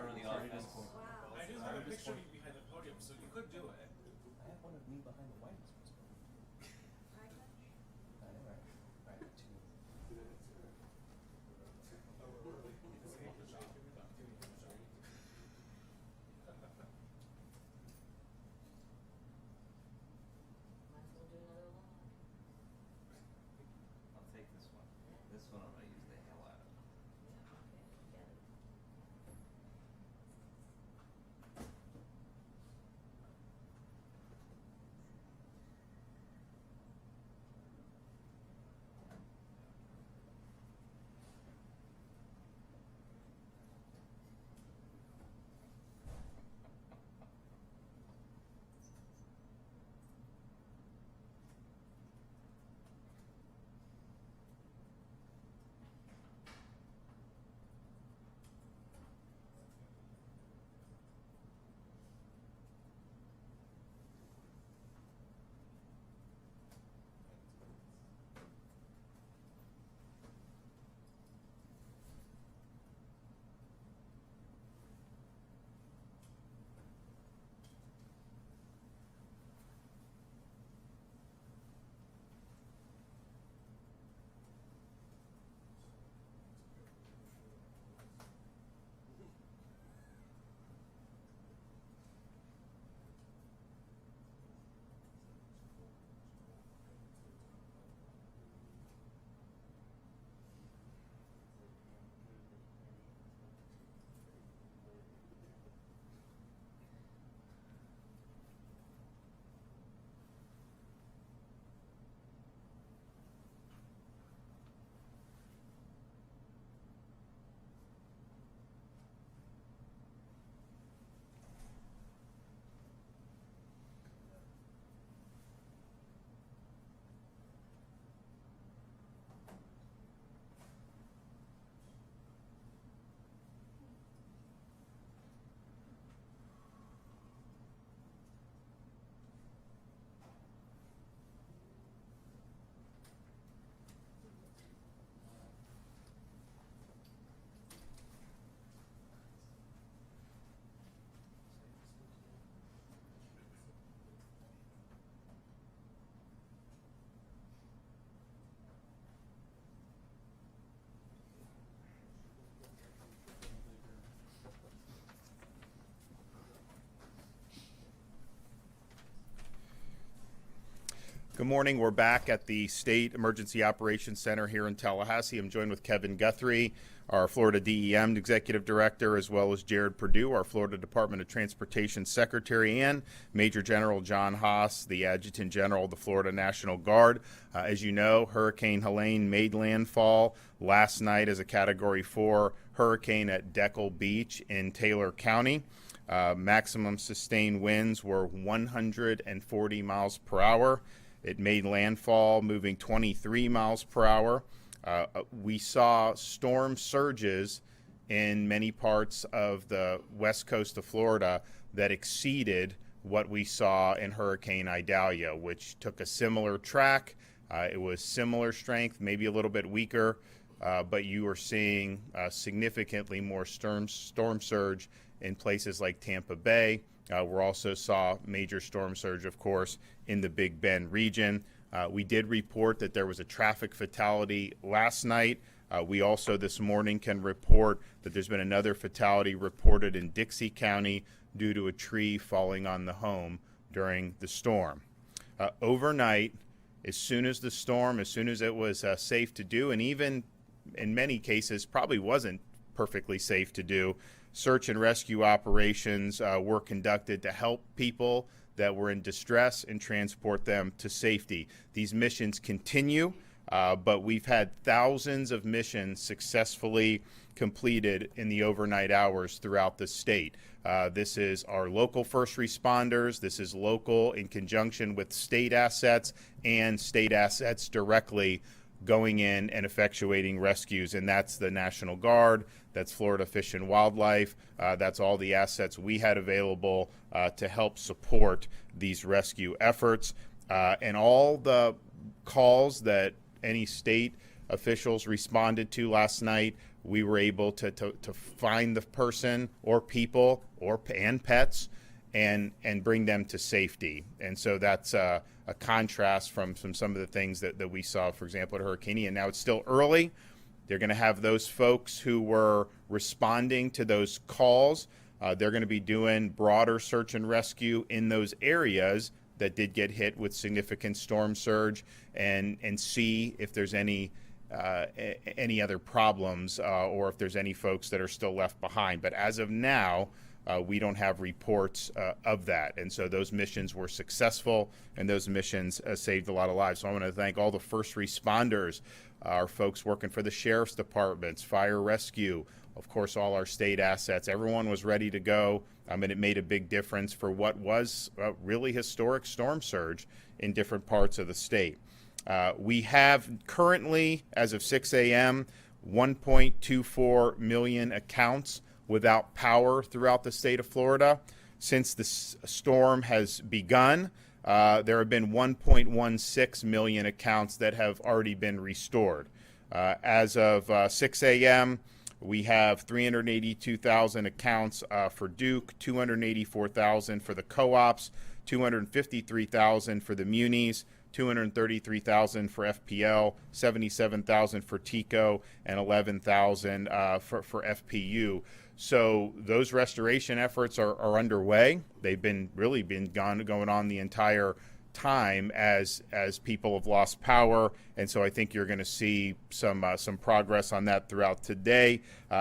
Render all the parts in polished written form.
starter on the offense. Wow. I do have a picture of you behind the podium, so you could do it. I have one of me behind the White House. Right. I know, right? Right. Might as well do another one. I'll take this one. This one I'm gonna use the hell out of. Yeah, okay, get it. Good morning. We're back at the State Emergency Operations Center here in Tallahassee. I'm joined with Kevin Guthrie, our Florida DEM Executive Director, as well as Jared Perdue, our Florida Department of Transportation Secretary, and Major General John Haas, the Adjutant General of the Florida National Guard. As you know, Hurricane Helene made landfall last night as a Category 4 hurricane at Deckle Beach in Taylor County. Maximum sustained winds were 140 miles per hour. It made landfall moving 23 miles per hour. We saw storm surges in many parts of the west coast of Florida that exceeded what we saw in Hurricane Idalia, which took a similar track. It was similar strength, maybe a little bit weaker, but you were seeing significantly more storm surge in places like Tampa Bay. We also saw major storm surge, of course, in the Big Bend region. We did report that there was a traffic fatality last night. We also this morning can report that there's been another fatality reported in Dixie County due to a tree falling on the home during the storm. Overnight, as soon as it was safe to do, and even in many cases probably wasn't perfectly safe to do, search and rescue operations were conducted to help people that were in distress and transport them to safety. These missions continue, but we've had thousands of missions successfully completed in the overnight hours throughout the state. This is our local first responders. This is local in conjunction with state assets and state assets directly going in and effectuating rescues, and that's the National Guard, that's Florida Fish and Wildlife, that's all the assets we had available to help support these rescue efforts. And all the calls that any state officials responded to last night. We were able to find the person or people and pets and bring them to safety. And so that's a contrast from some of the things that we saw, for example, at Hurricane Ian. Now it's still early. They're going to have those folks who were responding to those calls. They're going to be doing broader search and rescue in those areas that did get hit with significant storm surge and see if there's any other problems or if there's any folks that are still left behind. But as of now, we don't have reports of that. And so those missions were successful, and those missions saved a lot of lives. So I want to thank all the first responders, our folks working for the sheriff's departments, fire rescue, of course, all our state assets. Everyone was ready to go, and it made a big difference for what was a really historic storm surge in different parts of the state. We have currently, as of 6 a.m., 1.24 million accounts without power throughout the state of Florida. Since the storm has begun, there have been 1.16 million accounts that have already been restored. As of 6 a.m., we have 382,000 accounts for Duke, 284,000 for the co-ops, 253,000 for the munis, 233,000 for FPL, 77,000 for TICO, and 11,000 for FPU. So those restoration efforts are underway. They've been going on the entire time as people have lost power, and so I think you're going to see some progress on that throughout today.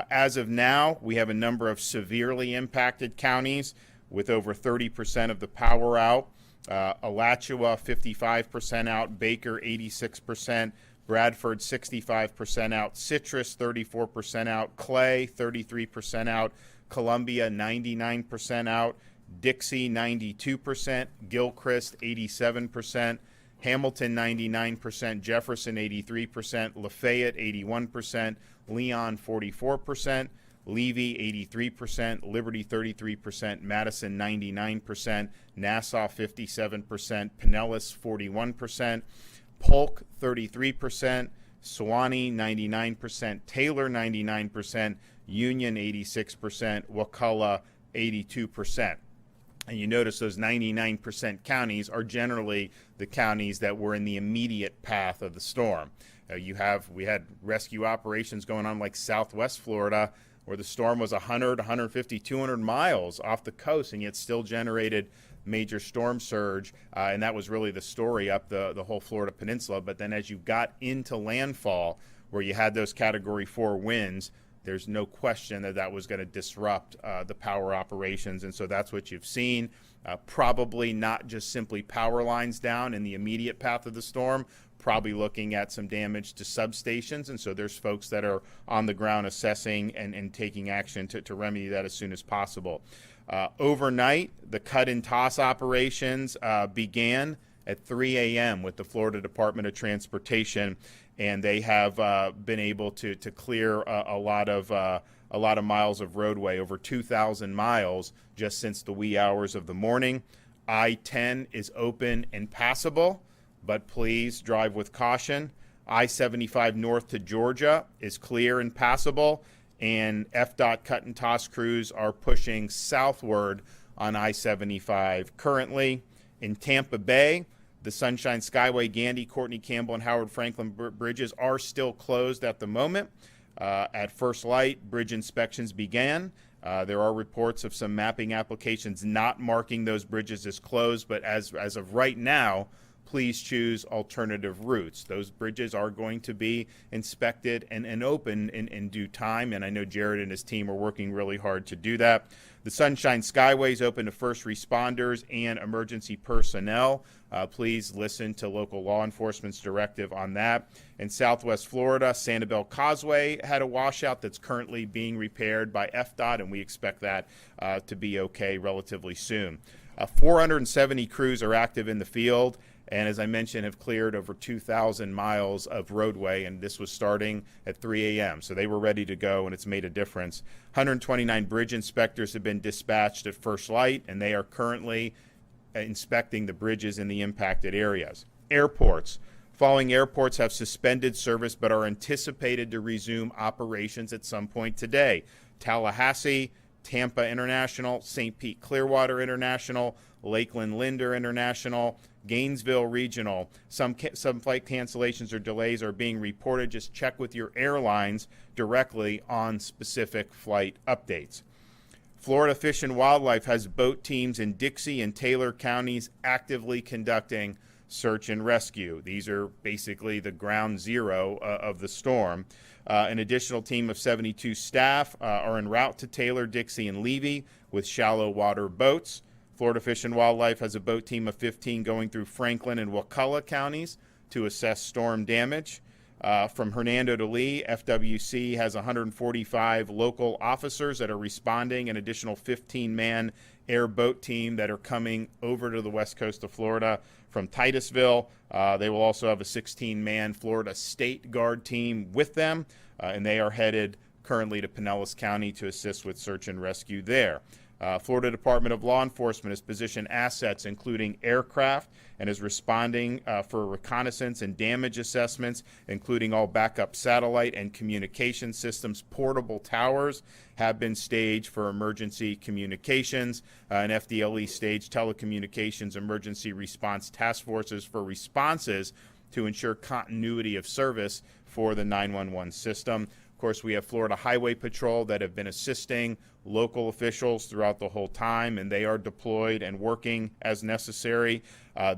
As of now, we have a number of severely impacted counties with over 30% of the power out. Alachua 55% out, Baker 86%, Bradford 65% out, Citrus 34% out, Clay 33% out, Columbia 99% out, Dixie 92%, Gilchrist 87%, Hamilton 99%, Jefferson 83%, Lafayette 81%, Leon 44%, Levy 83%, Liberty 33%, Madison 99%, Nassau 57%, Pinellas 41%, Polk 33%, Sewanee 99%, Taylor 99%, Union 86%, Wakulla 82%. And you notice those 99% counties are generally the counties that were in the immediate path of the storm. We had rescue operations going on like Southwest Florida, where the storm was 100, 150, 200 miles off the coast, and yet still generated major storm surge, and that was really the story up the whole Florida peninsula. But then as you got into landfall, where you had those Category 4 winds, there's no question that was going to disrupt the power operations, and so that's what you've seen. Probably not just simply power lines down in the immediate path of the storm, probably looking at some damage to substations, and so there's folks that are on the ground assessing and taking action to remedy that as soon as possible. Overnight, the cut and toss operations began at 3 a.m. with the Florida Department of Transportation, and they have been able to clear a lot of miles of roadway, over 2,000 miles just since the wee hours of the morning. I-10 is open and passable, but please drive with caution. I-75 north to Georgia is clear and passable, and FDOT cut and toss crews are pushing southward on I-75 currently. In Tampa Bay, the Sunshine Skyway, Gandy, Courtney Campbell, and Howard Franklin bridges are still closed at the moment. At first light, bridge inspections began. There are reports of some mapping applications not marking those bridges as closed, but as of right now, please choose alternative routes. Those bridges are going to be inspected and open in due time, and I know Jared and his team are working really hard to do that. The Sunshine Skyway is open to first responders and emergency personnel. Please listen to local law enforcement's directive on that. In Southwest Florida, Sanibel Causeway had a washout that's currently being repaired by FDOT, and we expect that to be okay relatively soon. 470 crews are active in the field, and as I mentioned, have cleared over 2,000 miles of roadway, and this was starting at 3 a.m., so they were ready to go, and it's made a difference. 129 bridge inspectors have been dispatched at first light, and they are currently inspecting the bridges in the impacted areas. Airports, Following airports have suspended service but are anticipated to resume operations at some point today: Tallahassee, Tampa International, St. Pete Clearwater International, Lakeland Linder International, Gainesville Regional. Some flight cancellations or delays are being reported. Just check with your airlines directly on specific flight updates. Florida Fish and Wildlife has boat teams in Dixie and Taylor counties actively conducting search and rescue. These are basically the ground zero of the storm. An additional team of 72 staff are en route to Taylor, Dixie, and Levy with shallow water boats. Florida Fish and Wildlife has a boat team of 15 going through Franklin and Wakulla counties to assess storm damage. From Hernando to Lee, FWC has 145 local officers that are responding, an additional 15-man airboat team that are coming over to the west coast of Florida from Titusville. They will also have a 16-man Florida State Guard team with them, and they are headed currently to Pinellas County to assist with search and rescue there. Florida Department of Law Enforcement has positioned assets, including aircraft, and is responding for reconnaissance and damage assessments, including all backup satellite and communication systems. Portable towers have been staged for emergency communications, and FDLE staged telecommunications emergency response task forces for responses to ensure continuity of service for the 911 system. Of course, we have Florida Highway Patrol that have been assisting local officials throughout the whole time, and they are deployed and working as necessary.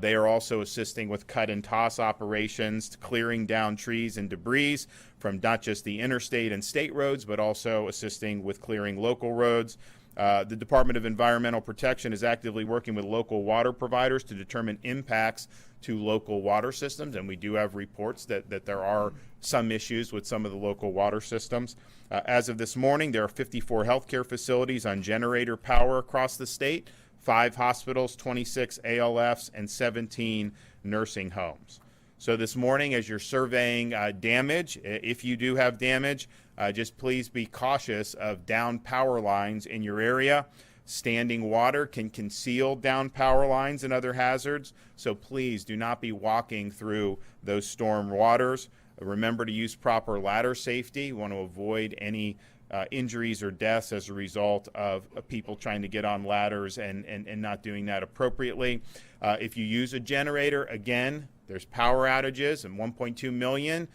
They are also assisting with cut and toss operations, clearing down trees and debris from not just the interstate and state roads, but also assisting with clearing local roads. The Department of Environmental Protection is actively working with local water providers to determine impacts to local water systems, and we do have reports that there are some issues with some of the local water systems. As of this morning, there are 54 healthcare facilities on generator power across the state, 5 hospitals, 26 ALFs, and 17 nursing homes. So this morning, as you're surveying damage, if you do have damage, just please be cautious of down power lines in your area. Standing water can conceal down power lines and other hazards, so please do not be walking through those storm waters. Remember to use proper ladder safety. You want to avoid any injuries or deaths as a result of people trying to get on ladders and not doing that appropriately. If you use a generator, again, there's power outages, and 1.2 million.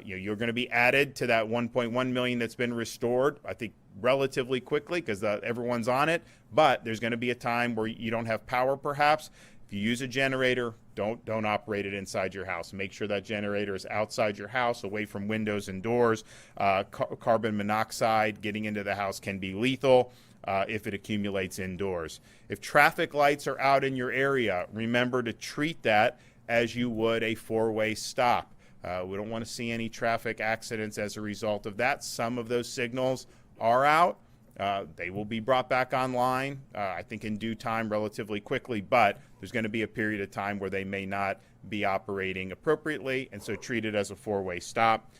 You're going to be added to that 1.1 million that's been restored, I think, relatively quickly because everyone's on it. But there's going to be a time where you don't have power, perhaps. If you use a generator, don't operate it inside your house. Make sure that generator is outside your house, away from windows and doors. Carbon monoxide getting into the house can be lethal if it accumulates indoors. If traffic lights are out in your area, remember to treat that as you would a four-way stop. We don't want to see any traffic accidents as a result of that. Some of those signals are out. They will be brought back online, I think in due time, relatively quickly, but there's going to be a period of time where they may not be operating appropriately, and so treat it as a four-way stop.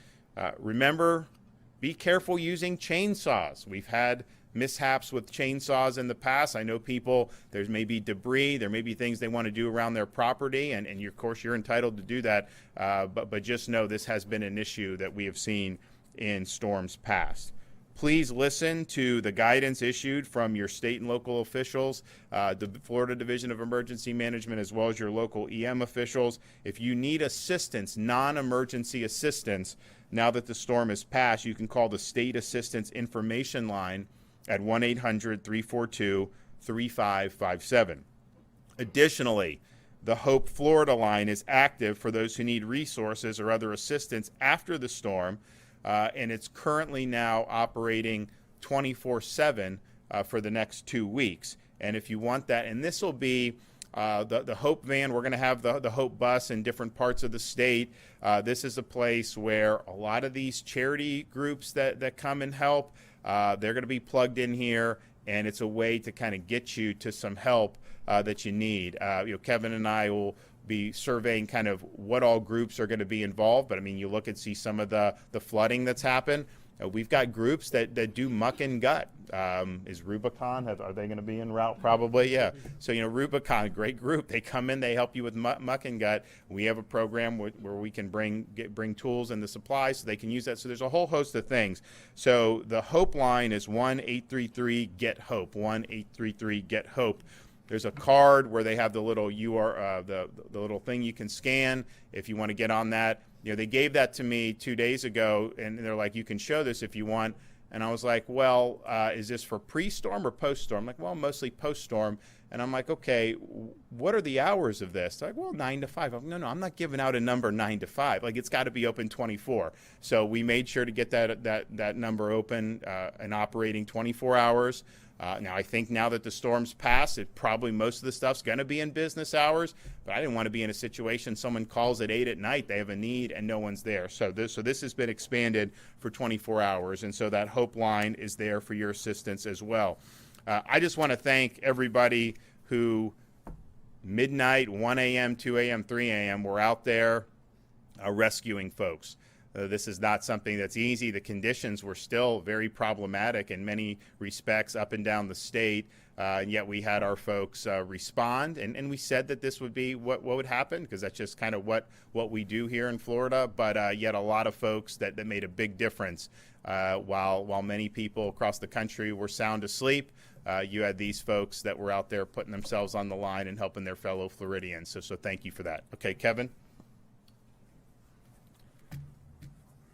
Remember, be careful using chainsaws. We've had mishaps with chainsaws in the past. I know people, there's maybe debris, there may be things they want to do around their property, and of course you're entitled to do that, but just know this has been an issue that we have seen in storms past. Please listen to the guidance issued from your state and local officials, the Florida Division of Emergency Management, as well as your local EM officials. If you need assistance, non-emergency assistance, now that the storm has passed, you can call the State Assistance Information Line at 1-800-342-3557. Additionally, the Hope Florida line is active for those who need resources or other assistance after the storm, and it's currently now operating 24/7 for the next 2 weeks. And if you want that, and this will be the Hope van, we're going to have the Hope bus in different parts of the state. This is a place where a lot of these charity groups that come and help, they're going to be plugged in here, and it's a way to kind of get you to some help that you need. Kevin and I will be surveying kind of what all groups are going to be involved, but I mean, you look and see some of the flooding that's happened. we've got groups that do muck and gut. Is Rubicon, are they going to be en route? Probably, yeah. So, Rubicon, great group. They come in, they help you with muck and gut. We have a program where we can bring tools and the supplies so they can use that. So there's a whole host of things. So the Hope line is 1-833-GET-HOPE, 1-833-GET-HOPE. There's a card where they have the little the little thing you can scan if you want to get on that. They gave that to me 2 days ago, and they're like, you can show this if you want. And I was like, well, is this for pre-storm or post-storm? I'm like, well, mostly post-storm. And I'm like, okay, what are the hours of this? They're like, well, 9 to 5. I'm like, no, I'm not giving out a number 9 to 5. Like, it's got to be open 24. So we made sure to get that number open and operating 24 hours. Now, I think now that the storm's passed, probably most of the stuff's going to be in business hours, but I didn't want to be in a situation someone calls at 8 at night, they have a need, and no one's there. So this has been expanded for 24 hours, and so that Hope line is there for your assistance as well. I just want to thank everybody who midnight, 1 a.m., 2 a.m., 3 a.m. were out there rescuing folks. This is not something that's easy. The conditions were still very problematic in many respects up and down the state, and yet we had our folks respond, and we said that this would be what would happen, because that's just kind of what we do here in Florida, but yet a lot of folks that made a big difference. While many people across the country were sound asleep, you had these folks that were out there putting themselves on the line and helping their fellow Floridians, so thank you for that. Okay, Kevin?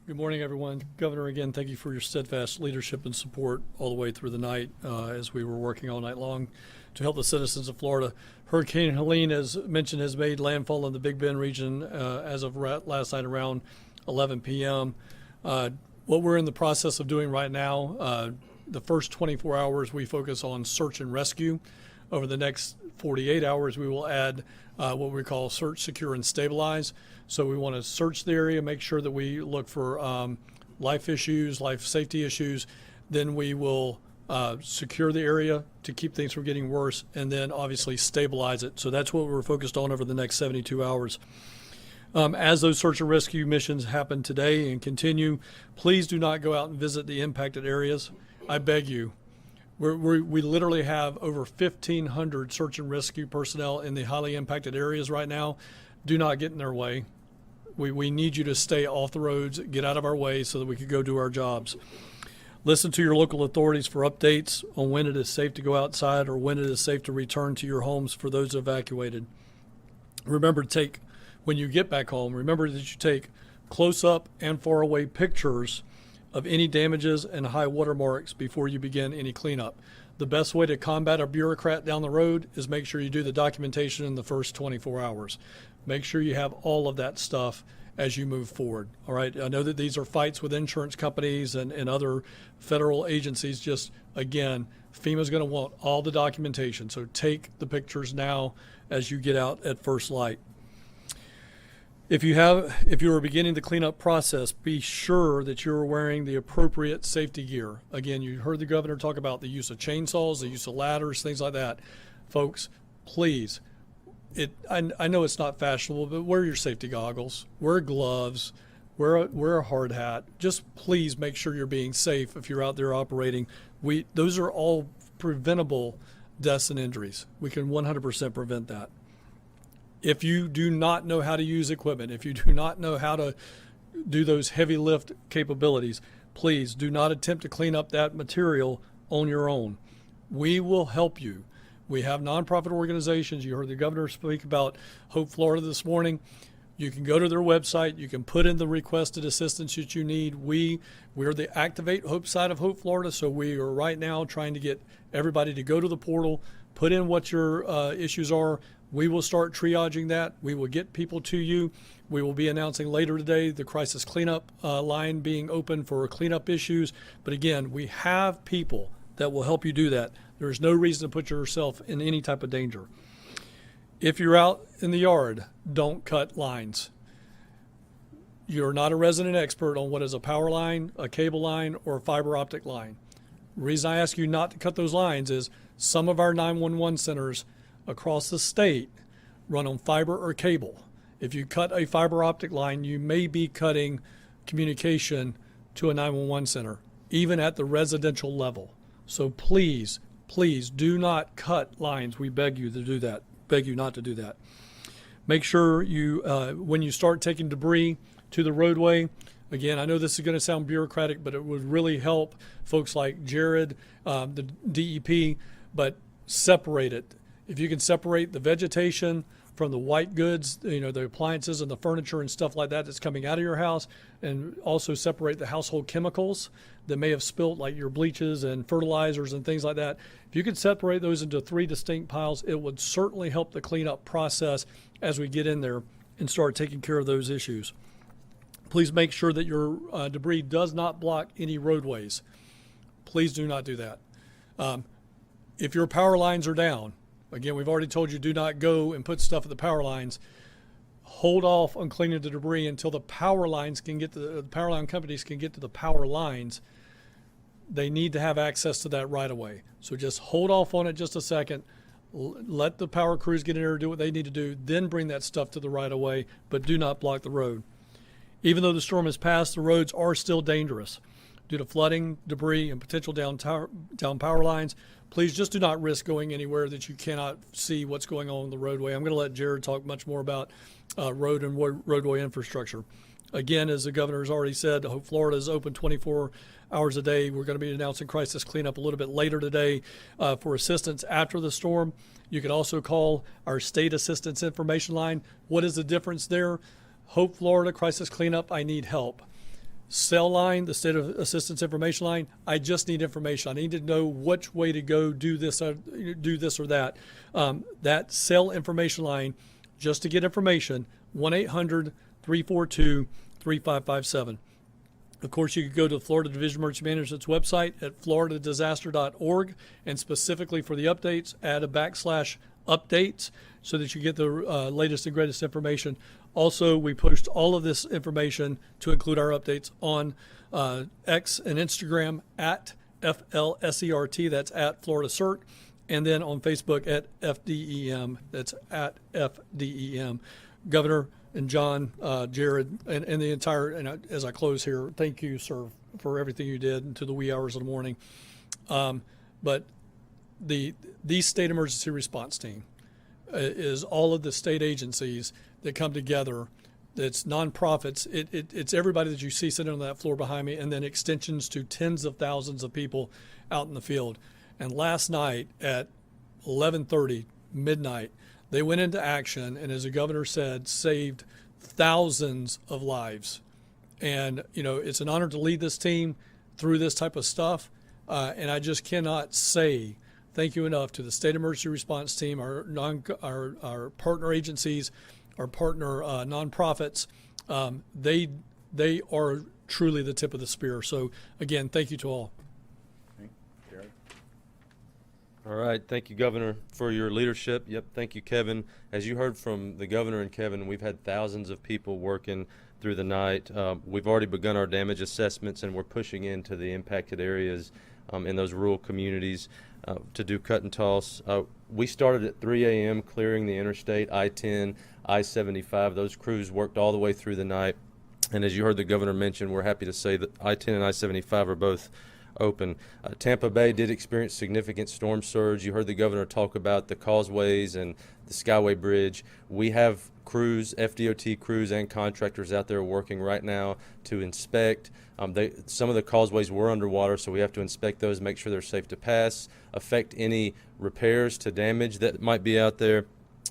Good morning, everyone. Governor, again, thank you for your steadfast leadership and support all the way through the night as we were working all night long to help the citizens of Florida. Hurricane Helene, as mentioned, has made landfall in the Big Bend region as of last night around 11 p.m. What we're in the process of doing right now, the first 24 hours we focus on search and rescue. Over the next 48 hours, we will add what we call search, secure, and stabilize. So we want to search the area, make sure that we look for life issues, life safety issues. Then we will secure the area to keep things from getting worse, and then obviously stabilize it. So that's what we're focused on over the next 72 hours. As those search and rescue missions happen today and continue, please do not go out and visit the impacted areas. I beg you. We literally have over 1,500 search and rescue personnel in the highly impacted areas right now. Do not get in their way. We need you to stay off the roads, get out of our way so that we can go do our jobs. Listen to your local authorities for updates on when it is safe to go outside or when it is safe to return to your homes for those evacuated. Remember to take, when you get back home, remember that you take close-up and far-away pictures of any damages and high water marks before you begin any cleanup. The best way to combat a bureaucrat down the road is make sure you do the documentation in the first 24 hours. Make sure you have all of that stuff as you move forward. All right. I know that these are fights with insurance companies and other federal agencies. Just again, FEMA's going to want all the documentation. So take the pictures now as you get out at first light. If you are beginning the cleanup process, be sure that you're wearing the appropriate safety gear. Again, you heard the governor talk about the use of chainsaws, the use of ladders, things like that. Folks, please, I know it's not fashionable, but wear your safety goggles, wear gloves, wear a hard hat. Just please make sure you're being safe if you're out there operating. Those are all preventable deaths and injuries. We can 100% prevent that. If you do not know how to use equipment, if you do not know how to do those heavy lift capabilities, please do not attempt to clean up that material on your own. We will help you. We have nonprofit organizations. You heard the governor speak about Hope Florida this morning. You can go to their website. You can put in the requested assistance that you need. We're the Activate Hope side of Hope Florida, so we are right now trying to get everybody to go to the portal, put in what your issues are. We will start triaging that. We will get people to you. We will be announcing later today the crisis cleanup line being open for cleanup issues. But again, we have people that will help you do that. There's no reason to put yourself in any type of danger. If you're out in the yard, don't cut lines. You're not a resident expert on what is a power line, a cable line, or a fiber optic line. The reason I ask you not to cut those lines is some of our 911 centers across the state run on fiber or cable. If you cut a fiber optic line, you may be cutting communication to a 911 center, even at the residential level. So please, please do not cut lines. We beg you to do that. Beg you not to do that. Make sure you, when you start taking debris to the roadway, again, I know this is going to sound bureaucratic, but it would really help folks like Jared, the DEP, but separate it. If you can separate the vegetation from the white goods, you know, the appliances and the furniture and stuff like that that's coming out of your house, and also separate the household chemicals that may have spilt, like your bleaches and fertilizers and things like that. If you could separate those into 3 distinct piles, it would certainly help the cleanup process as we get in there and start taking care of those issues. Please make sure that your debris does not block any roadways. Please do not do that. If your power lines are down, again, we've already told you do not go and put stuff at the power lines. Hold off on cleaning the debris until the power lines can get to the power line companies can get to the power lines. They need to have access to that right away. So just hold off on it just a second. Let the power crews get in there and do what they need to do. Then bring that stuff to the right of way, but do not block the road. Even though the storm has passed, the roads are still dangerous due to flooding, debris, and potential down power lines. Please just do not risk going anywhere that you cannot see what's going on the roadway. I'm going to let Jared talk much more about road and roadway infrastructure. Again, as the governor has already said, Florida is open 24 hours a day. We're going to be announcing crisis cleanup a little bit later today for assistance after the storm. You can also call our state assistance information line. What is the difference there? Hope Florida Crisis Cleanup, I need help. Cell line, the state of assistance information line, I just need information. I need to know which way to go, do this or that. That cell information line, just to get information, 1-800-342-3557. Of course, you could go to the Florida Division of Emergency Management's website at floridadisaster.org, and specifically for the updates, add a /updates so that you get the latest and greatest information. Also, we post all of this information to include our updates on X and Instagram at FLSERT, that's at Florida CERT, and then on Facebook at FDEM, that's at FDEM. Governor and John, Jared, and the entire, and as I close here, thank you, sir, for everything you did into the wee hours of the morning. But the state emergency response team is all of the state agencies that come together. It's nonprofits. It's everybody that you see sitting on that floor behind me, and then extensions to tens of thousands of people out in the field. And last night at 11:30, midnight, they went into action, and as the governor said, saved thousands of lives. And, you know, it's an honor to lead this team through this type of stuff. And I just cannot say thank you enough to the state emergency response team, our partner agencies, our partner nonprofits. They are truly the tip of the spear. So again, thank you to all. Jared? All right. Thank you, Governor, for your leadership. Yep. Thank you, Kevin. As you heard from the governor and Kevin, we've had thousands of people working through the night. We've already begun our damage assessments, and we're pushing into the impacted areas in those rural communities to do cut and toss. We started at 3 a.m. clearing the interstate, I-10, I-75. Those crews worked all the way through the night. And as you heard the governor mention, we're happy to say that I-10 and I-75 are both open. Tampa Bay did experience significant storm surge. You heard the governor talk about the causeways and the Skyway Bridge. We have crews, FDOT crews and contractors out there working right now to inspect. Some of the causeways were underwater, so we have to inspect those, make sure they're safe to pass, affect any repairs to damage that might be out there,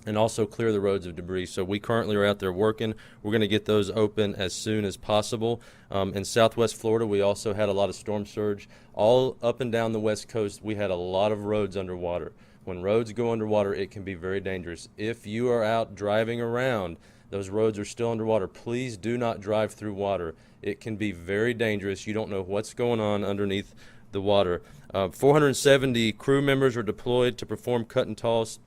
and also clear the roads of debris. So we currently are out there working. We're going to get those open as soon as possible. In Southwest Florida, we also had a lot of storm surge. All up and down the West Coast, we had a lot of roads underwater. When roads go underwater, it can be very dangerous. If you are out driving around, those roads are still underwater. Please do not drive through water. It can be very dangerous. You don't know what's going on underneath the water. 470 crew members are deployed to perform cut and toss.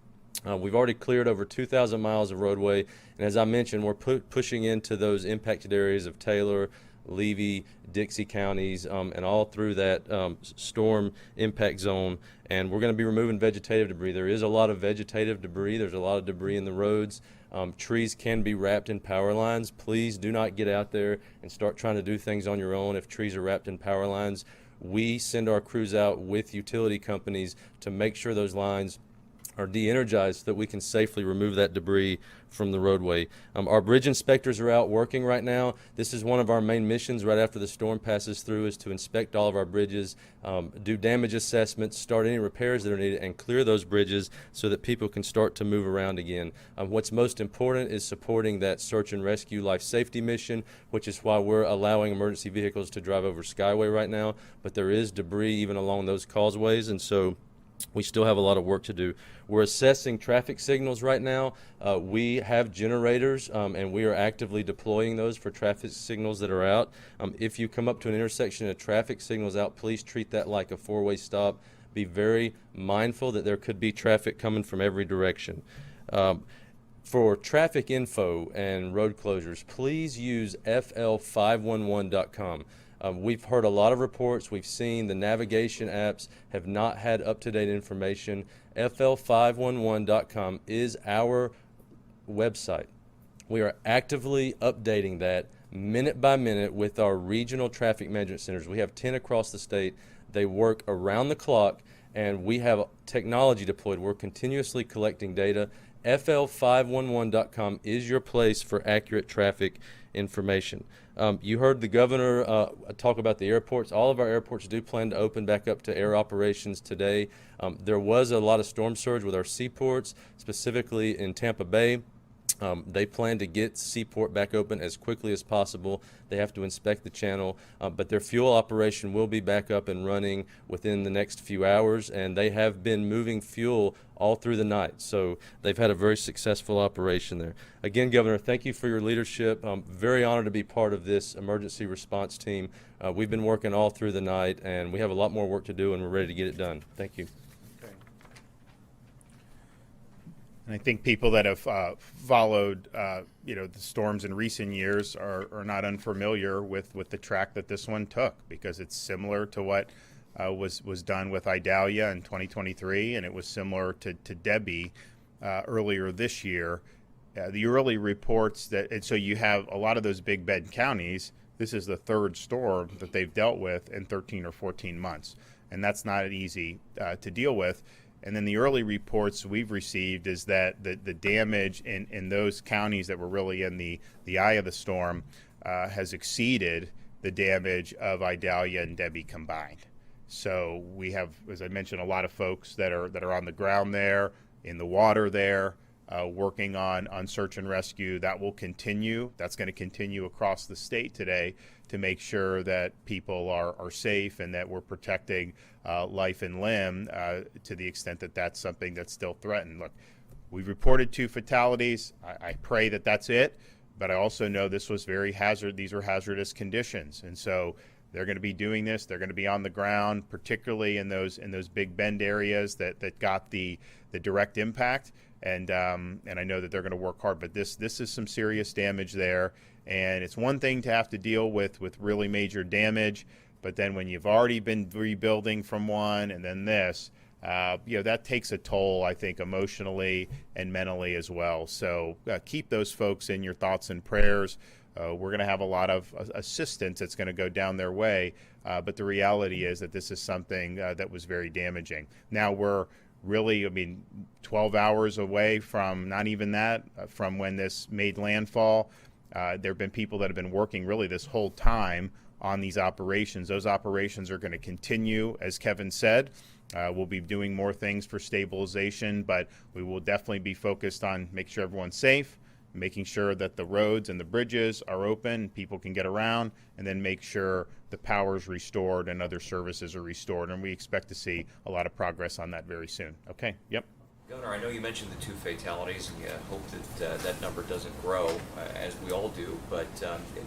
We've already cleared over 2,000 miles of roadway, and as I mentioned, we're pushing into those impacted areas of Taylor, Levy, Dixie counties, and all through that storm impact zone. And we're going to be removing vegetative debris. There is a lot of vegetative debris. There's a lot of debris in the roads. Trees can be wrapped in power lines. Please do not get out there and start trying to do things on your own if trees are wrapped in power lines. We send our crews out with utility companies to make sure those lines are de-energized so that we can safely remove that debris from the roadway. Our bridge inspectors are out working right now. This is one of our main missions right after the storm passes through, is to inspect all of our bridges, do damage assessments, start any repairs that are needed, and clear those bridges so that people can start to move around again. What's most important is supporting that search and rescue life safety mission, which is why we're allowing emergency vehicles to drive over Skyway right now. But there is debris even along those causeways, and so we still have a lot of work to do. We're assessing traffic signals right now. We have generators, and we are actively deploying those for traffic signals that are out. If you come up to an intersection and a traffic signal's out, please treat that like a four-way stop. Be very mindful that there could be traffic coming from every direction. For traffic info and road closures, please use fl511.com. We've heard a lot of reports. We've seen the navigation apps have not had up-to-date information. fl511.com is our website. We are actively updating that minute by minute with our regional traffic management centers. We have 10 across the state. They work around the clock, and we have technology deployed. We're continuously collecting data. fl511.com is your place for accurate traffic information. You heard the governor talk about the airports. All of our airports do plan to open back up to air operations today. There was a lot of storm surge with our seaports, specifically in Tampa Bay. They plan to get Seaport back open as quickly as possible. They have to inspect the channel, but their fuel operation will be back up and running within the next few hours, and they have been moving fuel all through the night. So they've had a very successful operation there. Again, Governor, thank you for your leadership. I'm very honored to be part of this emergency response team. We've been working all through the night, and we have a lot more work to do, and we're ready to get it done. Thank you. And I think people that have followed, the storms in recent years are not unfamiliar with the track that this one took, because it's similar to what was done with Idalia in 2023, and it was similar to Debbie earlier this year. The early reports and so you have a lot of those Big Bend counties. This is the third storm that they've dealt with in 13 or 14 months, and that's not easy to deal with. And then the early reports we've received is that the damage in those counties that were really in the eye of the storm has exceeded the damage of Idalia and Debbie combined. So we have, as I mentioned, a lot of folks that are on the ground there, in the water there, working on search and rescue. That will continue. That's going to continue across the state today to make sure that people are safe and that we're protecting life and limb to the extent that that's something that's still threatened. Look, we've reported 2 fatalities. I pray that that's it, but I also know this was these are hazardous conditions. And so they're going to be doing this. They're going to be on the ground, particularly in those Big Bend areas that got the direct impact. And I know that they're going to work hard, but this is some serious damage there. And it's one thing to have to deal with really major damage, but then when you've already been rebuilding from one and then this, that takes a toll, I think, emotionally and mentally as well. So keep those folks in your thoughts and prayers. We're going to have a lot of assistance that's going to go down their way, but the reality is that this is something that was very damaging. Now we're really, 12 hours away from, not even that, from when this made landfall. There have been people that have been working really this whole time on these operations. Those operations are going to continue, as Kevin said. We'll be doing more things for stabilization, but we will definitely be focused on making sure everyone's safe, making sure that the roads and the bridges are open, people can get around, and then make sure the power is restored and other services are restored. And we expect to see a lot of progress on that very soon. Okay, yep. Governor, I know you mentioned the 2 fatalities, and you hope that that number doesn't grow, as we all do, but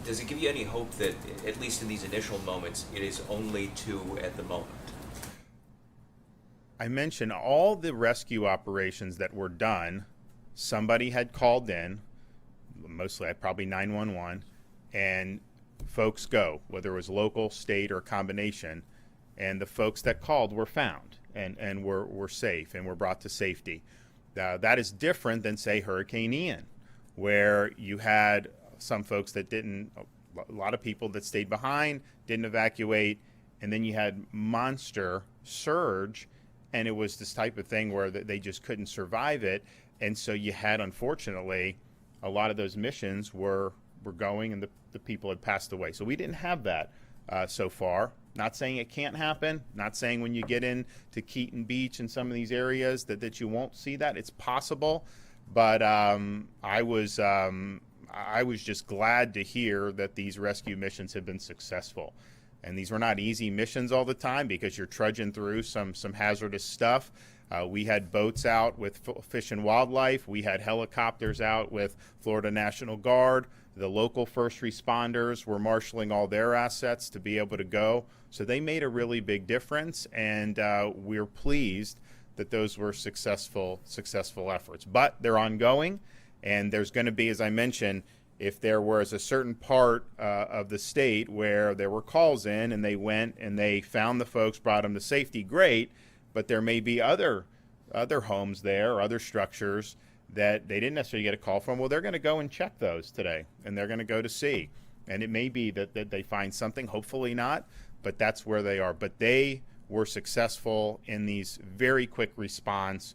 does it give you any hope that, at least in these initial moments, it is only 2 at the moment? I mentioned all the rescue operations that were done, somebody had called in, mostly probably 911, and folks go, whether it was local, state, or a combination, and the folks that called were found and were safe and were brought to safety. That is different than, say, Hurricane Ian, where you had some folks that didn't, a lot of people that stayed behind, didn't evacuate, and then you had monster surge, and it was this type of thing where they just couldn't survive it. And so you had, unfortunately, a lot of those missions were going, and the people had passed away. So we didn't have that so far. Not saying it can't happen. Not saying when you get into Keaton Beach and some of these areas that you won't see that. It's possible. But I was just glad to hear that these rescue missions have been successful. And these were not easy missions all the time because you're trudging through some hazardous stuff. We had boats out with Fish and Wildlife. We had helicopters out with Florida National Guard. The local first responders were marshaling all their assets to be able to go. So they made a really big difference, and we're pleased that those were successful efforts. But they're ongoing, and there's going to be, as I mentioned, if there was a certain part of the state where there were calls in and they went and they found the folks, brought them to safety, great, but there may be other homes there or other structures that they didn't necessarily get a call from. Well, they're going to go and check those today, and they're going to go to see. And it may be that they find something, hopefully not, but that's where they are. But they were successful in these very quick response.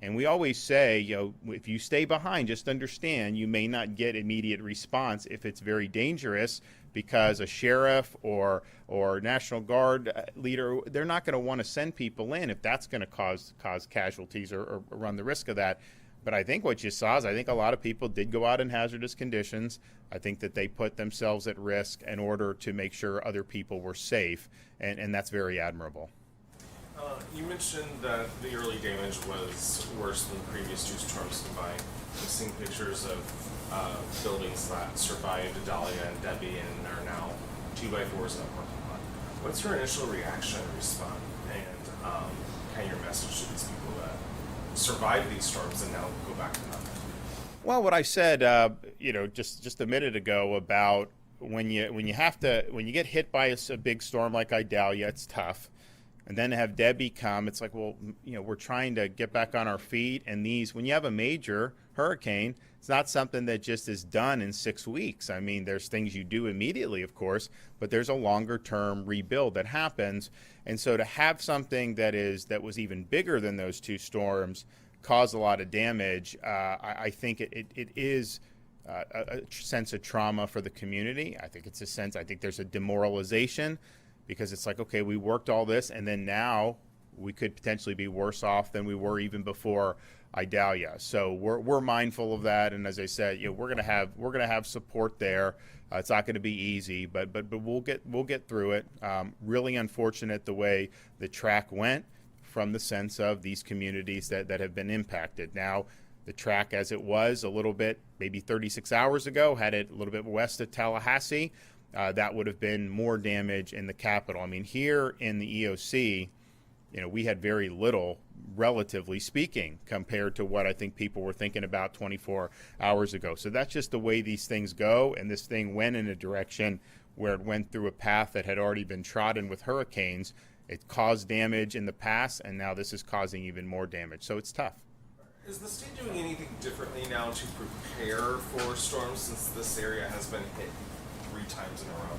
And we always say, if you stay behind, just understand you may not get immediate response if it's very dangerous, because a sheriff or National Guard leader, they're not going to want to send people in if that's going to cause casualties or run the risk of that. But I think what you saw is I think a lot of people did go out in hazardous conditions. I think that they put themselves at risk in order to make sure other people were safe, and that's very admirable. You mentioned that the early damage was worse than the previous two storms combined. We've seen pictures of buildings that survived Dahlia and Debbie and are now 2x4s in a parking lot. What's your initial reaction and response, and kind of your message to these people that survived these storms and now go back to nothing? Well, what I said, just a minute ago about when you get hit by a big storm like Idalia, it's tough. And then to have Debbie come, it's like, well, we're trying to get back on our feet. And when you have a major hurricane, it's not something that just is done in 6 weeks. I mean, there's things you do immediately, of course, but there's a longer term rebuild that happens. And so to have something that was even bigger than those two storms cause a lot of damage, I think it is a sense of trauma for the community. I think there's a demoralization, because it's like, okay, we worked all this, and then now we could potentially be worse off than we were even before Idalia. So we're mindful of that, and as I said, we're gonna have support there. It's not going to be easy, but we'll get through it. Really unfortunate the way the track went, from the sense of these communities that have been impacted. Now, the track as it was a little bit, maybe 36 hours ago, had it a little bit west of Tallahassee. That would have been more damage in the capital. I mean, here in the EOC, we had very little, relatively speaking, compared to what I think people were thinking about 24 hours ago. So that's just the way these things go, and this thing went in a direction where it went through a path that had already been trodden with hurricanes. It caused damage in the past, and now this is causing even more damage. So it's tough. Is the state doing anything differently now to prepare for storms, since this area has been hit 3 times in a row?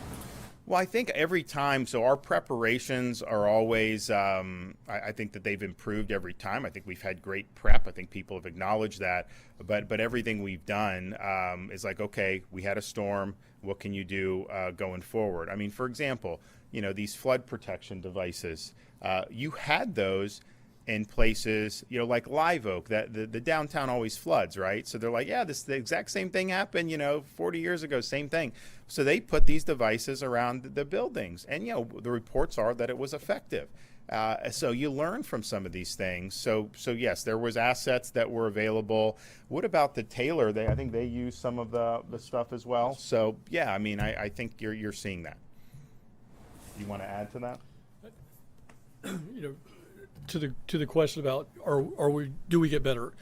Well, I think every time, so our preparations are always, I think that they've improved every time. I think we've had great prep. I think people have acknowledged that. But everything we've done is like, okay, we had a storm. What can you do going forward? I mean, for example, these flood protection devices, you had those in places, like Live Oak, that the downtown always floods, right? So they're like, yeah, the exact same thing happened, 40 years ago, same thing. So they put these devices around the buildings, and the reports are that it was effective. So you learn from some of these things. So yes, there was assets that were available. What about the Taylor? I think they use some of the stuff as well. So yeah, I mean, I think you're seeing that. You want to add to that? To the question about do we get better?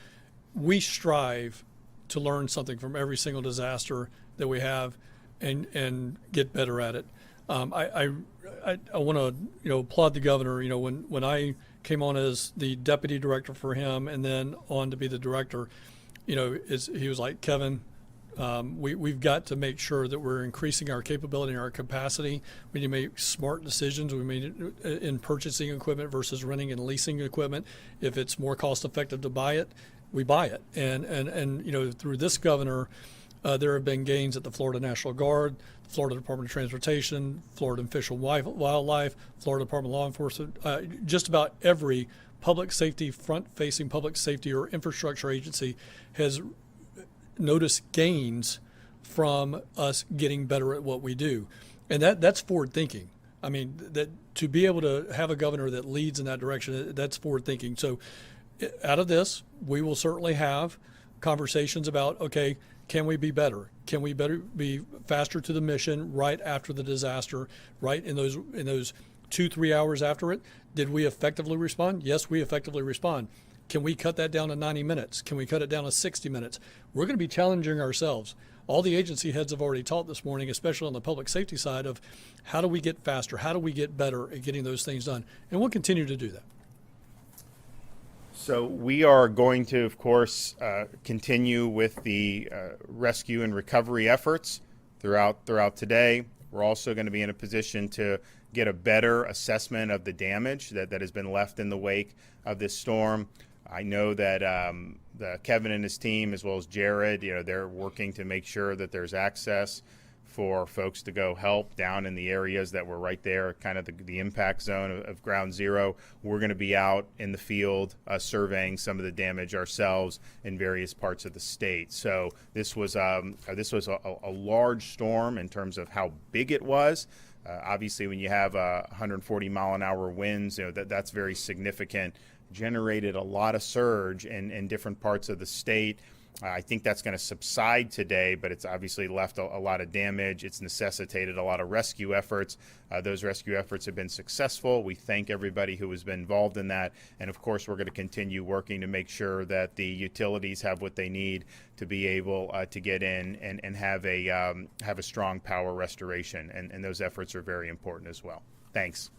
We strive to learn something from every single disaster that we have, and get better at it. I want to applaud the governor. When I came on as the deputy director for him, and then on to be the director, he was like, Kevin, We've got to make sure that we're increasing our capability and our capacity. We need to make smart decisions. We made in purchasing equipment versus renting and leasing equipment. If it's more cost effective to buy it, we buy it. And you know, through this governor, there have been gains at the Florida National Guard, the Florida Department of Transportation, Florida Fish and Wildlife, Florida Department of Law Enforcement. Just about every public safety, front-facing public safety or infrastructure agency has noticed gains from us getting better at what we do. And that's forward thinking. I mean, that to be able to have a governor that leads in that direction, that's forward thinking. So out of this, we will certainly have conversations about, okay, can we be better? Can we be faster to the mission right after the disaster, right in those 2-3 hours after it? Did we effectively respond? Yes, we effectively respond. Can we cut that down to 90 minutes? Can we cut it down to 60 minutes? We're going to be challenging ourselves. All the agency heads have already taught this morning, especially on the public safety side, of how do we get faster? How do we get better at getting those things done? And we'll continue to do that. So we are going to, of course, continue with the rescue and recovery efforts throughout today. We're also going to be in a position to get a better assessment of the damage that has been left in the wake of this storm. I know that Kevin and his team, as well as Jared, you know, they're working to make sure that there's access for folks to go help down in the areas that were right there, kind of the impact zone of ground zero. We're going to be out in the field surveying some of the damage ourselves in various parts of the state. So this was a large storm in terms of how big it was. Obviously, when you have 140 mile an hour winds, you know, that's very significant. Generated a lot of surge in different parts of the state. I think that's going to subside today, but it's obviously left a lot of damage. It's necessitated a lot of rescue efforts. Those rescue efforts have been successful. We thank everybody who has been involved in that. And of course, we're going to continue working to make sure that the utilities have what they need to be able to get in and have a strong power restoration. And those efforts are very important as well. Thanks.